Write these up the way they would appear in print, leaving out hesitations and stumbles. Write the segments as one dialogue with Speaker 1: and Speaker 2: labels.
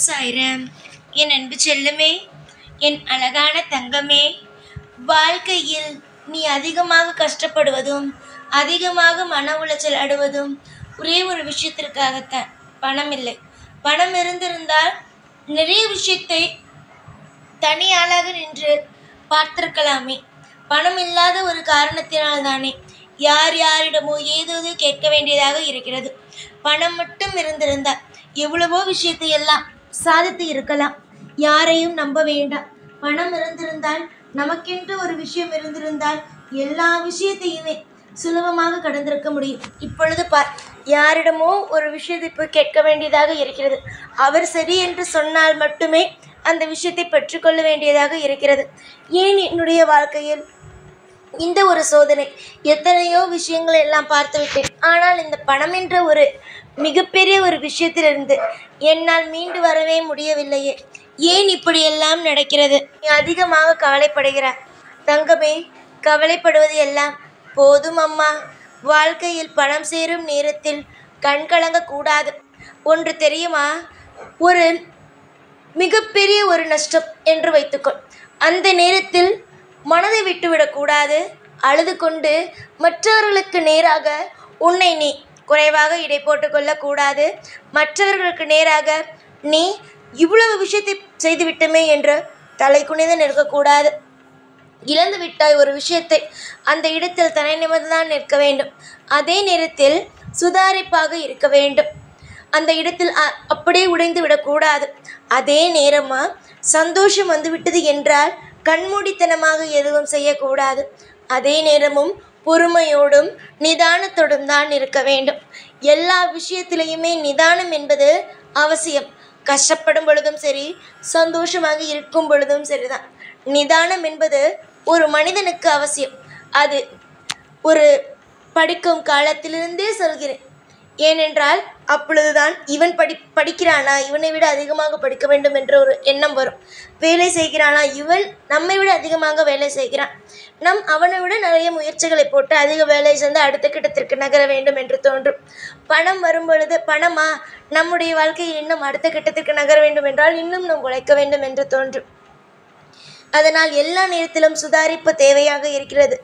Speaker 1: சாய்ராம். என் அன்பு செல்லுமே, என் அழகான தங்கமே, வாழ்க்கையில் நீ அதிகமாக கஷ்டப்படுவதும் அதிகமாக மன உளைச்சல் அடைவதும் ஒரே ஒரு விஷயத்திற்காகத்தான். பணம் இல்லை. பணம் இருந்திருந்தால் நிறைய விஷயத்தை தனியாளாக நின்று பார்த்திருக்கலாமே. பணம் இல்லாத ஒரு காரணத்தினால் தானே யார் யாரிடமோ ஏதோ கேட்க வேண்டியதாக இருக்கிறது. பணம் மட்டும் இருந்திருந்தால் எவ்வளவோ விஷயத்தை எல்லாம் சாதித்து இருக்கலாம். யாரையும் நம்ப வேண்டாம். பணம் இருந்திருந்தால், நமக்கென்று ஒரு விஷயம் இருந்திருந்தால் எல்லா விஷயத்தையுமே சுலபமாக கடந்திருக்க முடியும். இப்பொழுது பார், யாரிடமோ ஒரு விஷயத்தை போய் கேட்க வேண்டியதாக இருக்கிறது. அவர் சரி என்று சொன்னால் மட்டுமே அந்த விஷயத்தை பெற்றுக்கொள்ள வேண்டியதாக இருக்கிறது. ஏன் என்னுடைய வாழ்க்கையில் இந்த ஒரு சோதனை? எத்தனையோ விஷயங்களை எல்லாம் பார்த்து விட்டேன். ஆனால் இந்த பணம் என்ற ஒரு மிகப்பெரிய ஒரு விஷயத்திலிருந்து என்னால் மீண்டு வரவே முடியவில்லையே. ஏன் இப்படியெல்லாம் நடக்கிறது? நீ அதிகமாக கவலைப்படுகிறாய் தங்கமே. கவலைப்படுவது எல்லாம் போதும் அம்மா. வாழ்க்கையில் பணம் சேரும் நேரத்தில் கண்கலங்க கூடாது. ஒன்று தெரியுமா? ஒரு மிகப்பெரிய ஒரு நஷ்டம் என்று வைத்துக்கொள். அந்த நேரத்தில் மனதை விட்டுவிடக்கூடாது. அழுது கொண்டு மற்றவர்களுக்கு நேராக உன்னை நீ குறைவாக இடை போட்டு கொள்ளக்கூடாது. மற்றவர்களுக்கு நேராக நீ இவ்வளவு விஷயத்தை செய்துவிட்டமே என்று தலை குனிந்து நிற்கக்கூடாது. இழந்து விட்டாய் ஒரு விஷயத்தை, அந்த இடத்தில் தலை நிமிர்ந்துதான் நிற்க வேண்டும். அதே நேரத்தில் சுதாரிப்பாக இருக்க வேண்டும். அந்த இடத்தில் அப்படியே உடைந்து விடக்கூடாது. அதே நேரமா சந்தோஷம் வந்துவிட்டது என்றால் கண்மூடித்தனமாக எதுவும் செய்யக்கூடாது. அதே நேரமும் பொறுமையோடும் நிதானத்தோடும் தான் இருக்க வேண்டும். எல்லா விஷயத்திலையுமே நிதானம் என்பது அவசியம். கஷ்டப்படும் பொழுதும் சரி, சந்தோஷமாக இருக்கும் பொழுதும் சரிதான். நிதானம் என்பது ஒரு மனிதனுக்கு அவசியம். அது ஒரு படிக்கும் காலத்திலிருந்தே சொல்கிறேன். ஏனென்றால் அப்பொழுதுதான் இவன் படிக்கிறானா, இவனை விட அதிகமாக படிக்க வேண்டும் என்ற ஒரு எண்ணம் வரும். வேலை செய்கிறானா, இவன் நம்மை விட அதிகமாக வேலை செய்கிறான், அவனை விட நிறைய முயற்சிகளை போட்டு அதிக வேலை செய்து அடுத்த கட்டத்திற்கு நகர வேண்டும் என்று தோன்றும். பணம் வரும் பொழுது, பணமா நம்முடைய வாழ்க்கையில் இன்னும் அடுத்த கட்டத்திற்கு நகர வேண்டும் என்றால் இன்னும் நாம் உழைக்க வேண்டும் என்று தோன்றும். அதனால் எல்லா நேரத்திலும் சுதாரிப்பு தேவையாக இருக்கிறது.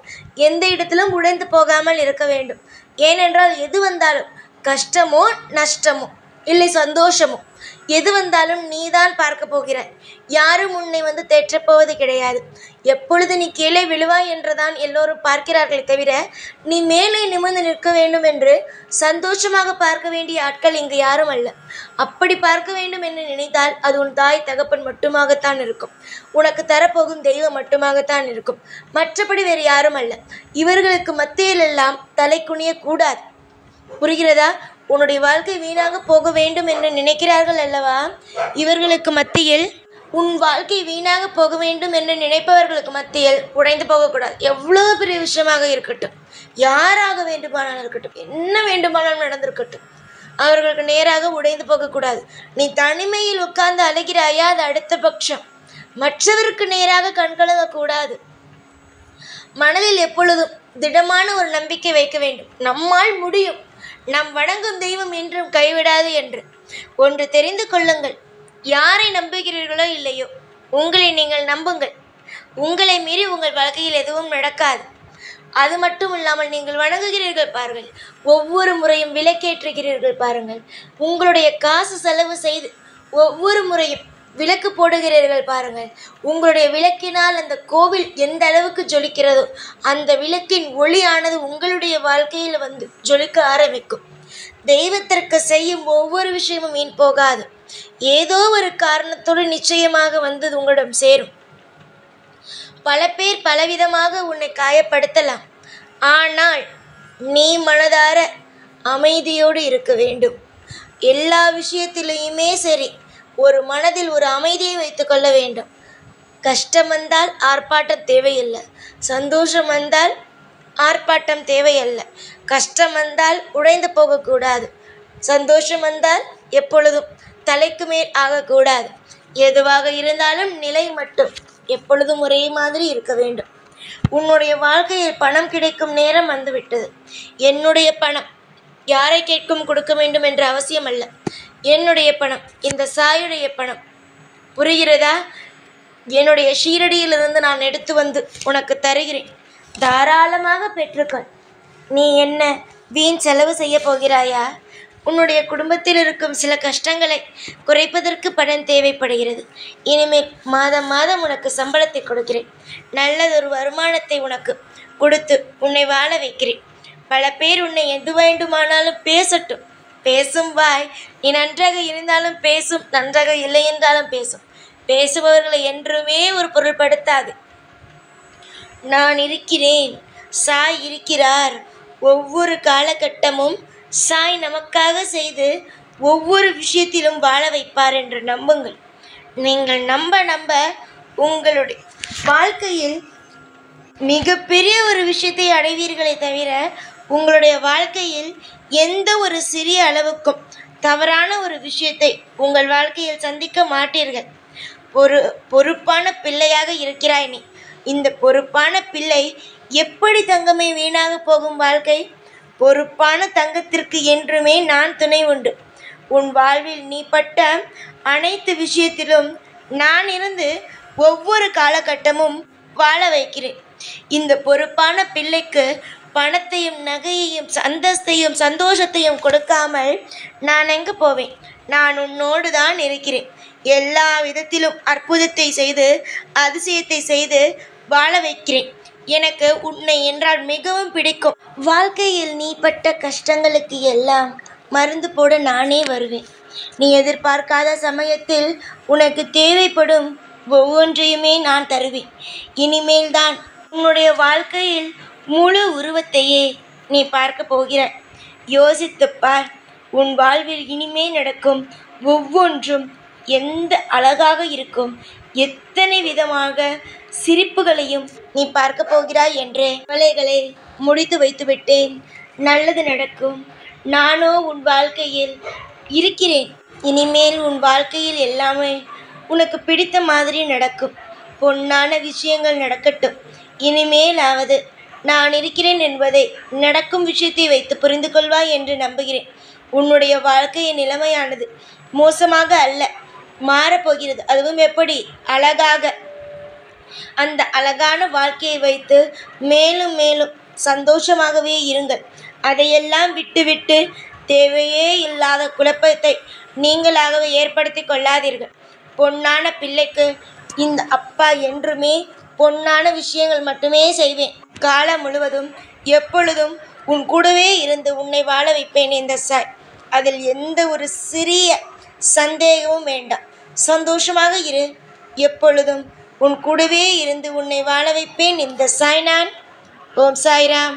Speaker 1: எந்த இடத்திலும் உடைந்து போகாமல் இருக்க வேண்டும். ஏனென்றால் எது வந்தாலும், கஷ்டமோ நஷ்டமோ இல்லை சந்தோஷமோ, எது வந்தாலும் நீதான் பார்க்க போகிறாய். யாரும் உன்னை தேற்றப்போவது கிடையாது. எப்பொழுது நீ கீழே விழுவாய் என்றுதான் எல்லோரும் பார்க்கிறார்களே தவிர, நீ மேலே நிமிர்ந்து நிற்க வேண்டும் என்று சந்தோஷமாக பார்க்க வேண்டிய ஆட்கள் இங்கு யாரும் அல்ல. அப்படி பார்க்க வேண்டும் என்று நினைத்தால் அது உன் தாய் தகப்பன் மட்டுமாகத்தான் இருக்கும். உனக்கு தரப்போகும் தெய்வம் மட்டுமாகத்தான் இருக்கும். மற்றபடி வேறு யாரும் அல்ல. இவர்களுக்கு மத்தியிலெல்லாம் தலை குனிய கூடாது. புரிகிறதா? உன்னுடைய வாழ்க்கை வீணாக போக வேண்டும் என்று நினைக்கிறார்கள் அல்லவா? இவர்களுக்கு மத்தியில், உன் வாழ்க்கை வீணாக போக வேண்டும் என்று நினைப்பவர்களுக்கு மத்தியில் உடைந்து போகக்கூடாது. எவ்வளோ பெரிய விஷயமாக இருக்கட்டும், யாராக வேண்டுமானாலும் இருக்கட்டும், என்ன வேண்டுமானாலும் நடந்திருக்கட்டும், அவர்களுக்கு நேராக உடைந்து போகக்கூடாது. நீ தனிமையில் உட்கார்ந்து அழுகிறாயா, அது அடுத்த பட்சம். மற்றவருக்கு நேராக கண்கலங்கக்கூடாது. மனதில் எப்பொழுதும் திடமான ஒரு நம்பிக்கை வைக்க வேண்டும். நம்மால் முடியும், நாம் வணங்கும் தெய்வம் என்றும் கைவிடாது என்று. ஒன்று தெரிந்து கொள்ளுங்கள், யாரை நம்புகிறீர்களோ இல்லையோ, உங்களை நீங்கள் நம்புங்கள். உங்களை மீறி உங்கள் வாழ்க்கையில் எதுவும் நடக்காது. அது மட்டும் இல்லாமல் நீங்கள் வணங்குகிறீர்கள் பாருங்கள், ஒவ்வொரு முறையும் விளக்கேற்றுகிறீர்கள் பாருங்கள், உங்களுடைய காசு செலவு செய்து ஒவ்வொரு முறையும் விளக்கு போடுகிறீர்கள் பாருங்கள், உங்களுடைய விளக்கினால் அந்த கோவில் எந்த அளவுக்கு ஜொலிக்கிறதோ அந்த விளக்கின் ஒளியானது உங்களுடைய வாழ்க்கையில் ஜொலிக்க ஆரம்பிக்கும். தெய்வத்திற்கு செய்யும் ஒவ்வொரு விஷயமும் வீண் போகாது. ஏதோ ஒரு காரணத்தோடு நிச்சயமாக உங்களிடம் சேரும். பல பேர் பலவிதமாக உன்னை காயப்படுத்தலாம். ஆனால் நீ மனதார அமைதியோடு இருக்க வேண்டும். எல்லா விஷயத்திலையுமே சரி, ஒரு மனதில் ஒரு அமைதியை வைத்து கொள்ள வேண்டும். கஷ்டம் வந்தால் ஆர்ப்பாட்டம் தேவையில்லை. சந்தோஷம் வந்தால் ஆர்ப்பாட்டம் தேவையல்ல. கஷ்டம் வந்தால் உடைந்து போகக்கூடாது. சந்தோஷம் வந்தால் எப்பொழுதும் தலைக்கு மேல் ஆகக்கூடாது. எதுவாக இருந்தாலும் நிலை மட்டும் எப்பொழுதும் ஒரே மாதிரி இருக்க வேண்டும். உன்னுடைய வாழ்க்கையில் பணம் கிடைக்கும் நேரம் வந்துவிட்டது. என்னுடைய பணம் யாரை கேட்கும் கொடுக்க வேண்டும் என்ற அவசியம் அல்ல. என்னுடைய பணம், இந்த சாயுடைய பணம். புரிகிறதா? என்னுடைய ஷீரடியிலிருந்து நான் எடுத்து வந்து உனக்கு தருகிறேன். தாராளமாக பெற்றுக்கொள். நீ என்ன வீண் செலவு செய்ய போகிறாயா? உன்னுடைய குடும்பத்தில் இருக்கும் சில கஷ்டங்களை குறைப்பதற்கு பணம் தேவைப்படுகிறது. இனிமேல் மாதம் மாதம் உனக்கு சம்பளத்தை கொடுக்கிறேன். நல்லதொரு வருமானத்தை உனக்கு கொடுத்து உன்னை வாழ வைக்கிறேன். பல பேர் உன்னை எது வேண்டுமானாலும் பேசட்டும். பேசும் வாய் நீ நன்றாக இருந்தாலும் பேசும், நன்றாக இல்லை என்றாலும் பேசும். பேசுபவர்களை என்றுமே ஒரு பொருள்படுத்தாது. நான் இருக்கிறேன், சாய் இருக்கிறார். ஒவ்வொரு காலகட்டமும் சாய் நமக்காக செய்து ஒவ்வொரு விஷயத்திலும் வாழ வைப்பார் என்று நம்புங்கள். நீங்கள் நம்ப நம்ப உங்களுடைய வாழ்க்கையில் மிகப்பெரிய ஒரு விஷயத்தை அடைவீர்களே தவிர உங்களுடைய வாழ்க்கையில் எந்த ஒரு சிறிய அளவுக்கும் தவறான ஒரு விஷயத்தை உங்கள் வாழ்க்கையில் சந்திக்க மாட்டீர்கள். பொறுப்பான பிள்ளையாக இருக்கிறாய் நீ. இந்த பொறுப்பான பிள்ளை எப்படி தங்கமே வீணாக போகும் வாழ்க்கை? பொறுப்பான தங்கத்திற்கு என்றுமே நான் துணை உண்டு. உன் வாழ்வில் நீ பட்ட அனைத்து விஷயத்திலும் நான் இருந்து ஒவ்வொரு காலகட்டமும் வாழ வைக்கிறேன். இந்த பொறுப்பான பிள்ளைக்கு பணத்தையும் நகையையும் அந்தஸ்தையும் சந்தோஷத்தையும் கொடுக்காமல் நான் எங்கு போவேன்? நான் உன்னோடு தான் இருக்கிறேன். எல்லா விதத்திலும் அற்புதத்தை செய்து அதிசயத்தை செய்து வாழ வைக்கிறேன். எனக்கு உன்னை என்றால் மிகவும் பிடிக்கும். வாழ்க்கையில் நீ பட்ட கஷ்டங்களுக்கு எல்லாம் மருந்து போட நானே வருவேன். நீ எதிர்பார்க்காத சமயத்தில் உனக்கு தேவைப்படும் ஒவ்வொன்றையுமே நான் தருவேன். இனிமேல் தான் உன்னுடைய வாழ்க்கையில் முழு உருவத்தையே நீ பார்க்க போகிறாய். யோசித்துப் பார். உன் வாழ்வில் இனிமே நடக்கும் ஒவ்வொன்றும் எந்த அழகாக இருக்கும், எத்தனை விதமாக சிரிப்புகளையும் நீ பார்க்க போகிறாய் என்று கவலைகளை முடித்து வைத்து விட்டேன். நல்லது நடக்கும். நானோ உன் வாழ்க்கையில் இருக்கிறேன். இனிமேல் உன் வாழ்க்கையில் எல்லாமே உனக்கு பிடித்த மாதிரி நடக்கும். பொன்னான விஷயங்கள் நடக்கட்டும். இனிமேலாவது நான் இருக்கிறேன் என்பதை நடக்கும் விஷயத்தை வைத்து புரிந்து கொள்வாய் என்று நம்புகிறேன். உன்னுடைய வாழ்க்கையின் நிலைமையானது மோசமாக அல்ல, மாறப்போகிறது. அதுவும் எப்படி? அழகாக. அந்த அழகான வாழ்க்கையை வைத்து மேலும் மேலும் சந்தோஷமாகவே இருங்கள். அதையெல்லாம் விட்டுவிட்டு தேவையே இல்லாத குழப்பத்தை நீங்களாகவே ஏற்படுத்தி கொள்ளாதீர்கள். பொன்னான பிள்ளைக்கு இந்த அப்பா என்றுமே பொன்னான விஷயங்கள் மட்டுமே செய்வேன். காலம் முழுவதும் எப்பொழுதும் உன் கூடவே இருந்து உன்னை வாழ வைப்பேன் இந்த சாய். அதில் எந்த ஒரு சிறிய சந்தேகமும் வேண்டாம். சந்தோஷமாக இரு. எப்பொழுதும் உன் கூடவே இருந்து உன்னை வாழ வைப்பேன் இந்த சாய் நான். ஓம் சாய்ராம்.